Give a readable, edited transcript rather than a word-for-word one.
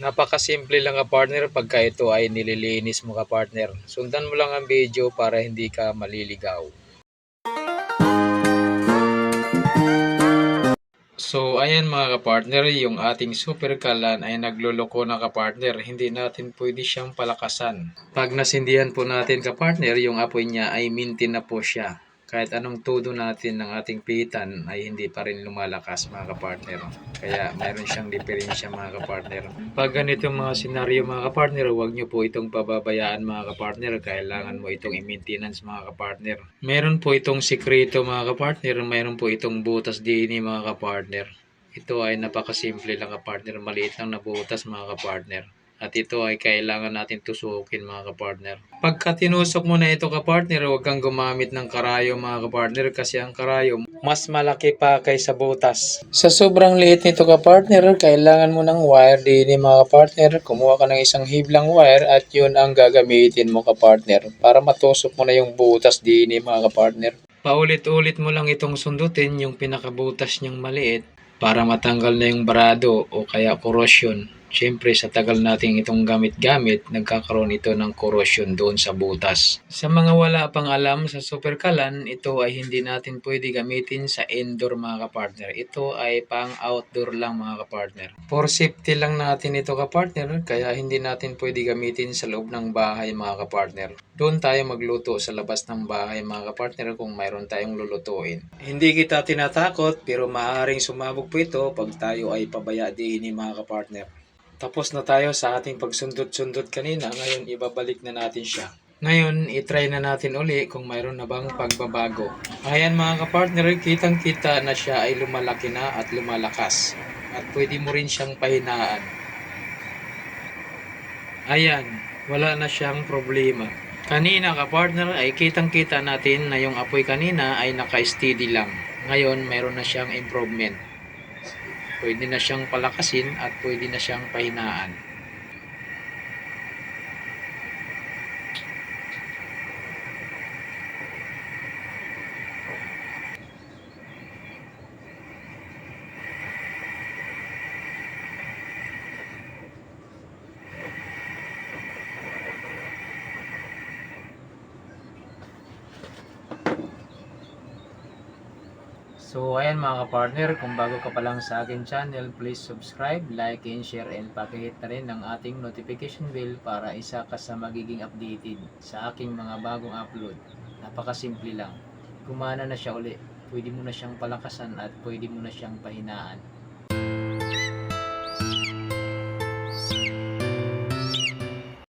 Napakasimple lang ka-partner pagka ito ay nililinis mo ka-partner. Sundan mo lang ang video para hindi ka maliligaw. So ayan mga ka-partner, yung ating super kalan ay nagluloko na ka-partner. Hindi natin pwede siyang palakasan. Pag nasindihan po natin ka-partner, yung apoy niya ay mintin na po siya. Kahit anong todo natin ng ating pihitan ay hindi pa rin lumalakas mga ka-partner. Kaya mayroon siyang diferensya mga ka-partner. Pag ganito mga senaryo mga ka-partner, huwag nyo po itong pababayaan mga ka-partner. Kailangan mo itong i-maintenance mga ka-partner. Meron po itong sikreto mga ka-partner. Meron po itong butas din mga ka-partner. Ito ay napakasimple lang ka-partner. Maliit lang na butas mga ka-partner. At ito ay kailangan natin tusukin mga kapartner. Pagka tinusok mo na ito kapartner, huwag kang gumamit ng karayom mga kapartner kasi ang karayom mas malaki pa kaysa butas. Sa sobrang liit nito kapartner, kailangan mo ng wire din mga kapartner. Kumuha ka ng isang hiblang wire at yun ang gagamitin mo kapartner para matusok mo na yung butas din mga kapartner. Paulit-ulit mo lang itong sundutin yung pinakabutas niyang maliit para matanggal na yung barado o kaya corrosion. Siyempre sa tagal nating itong gamit-gamit, nagkakaroon ito ng corrosion doon sa butas. Sa mga wala pang alam sa super kalan, ito ay hindi natin pwede gamitin sa indoor mga kapartner. Ito ay pang outdoor lang mga kapartner. For safety lang natin ito kapartner, kaya hindi natin pwede gamitin sa loob ng bahay mga kapartner. Doon tayo magluto sa labas ng bahay mga kapartner kung mayroon tayong lulutuin. Hindi kita tinatakot pero maaaring sumabog po ito pag tayo ay pabaya din mga kapartner. Tapos na tayo sa ating pagsundot-sundot kanina, ngayon ibabalik na natin siya. Ngayon, itry na natin uli kung mayroon na bang pagbabago. Ayan mga kapartner, kitang-kita na siya ay lumalaki na at lumalakas. At pwede mo rin siyang pahinaan. Ayan, wala na siyang problema. Kanina kapartner ay kitang-kita natin na yung apoy kanina ay naka-steady lang. Ngayon, mayroon na siyang improvement. Pwede na siyang palakasin at pwede na siyang pahinaan. So ayan mga kapartner, kung bago ka pa lang sa akin channel, please subscribe, like, and share, and pakihit na rin ang ating notification bell para isa ka sa magiging updated sa aking mga bagong upload. Napakasimple lang. Gumana na siya uli. Pwede mo na siyang palakasan at pwede mo na siyang pahinaan.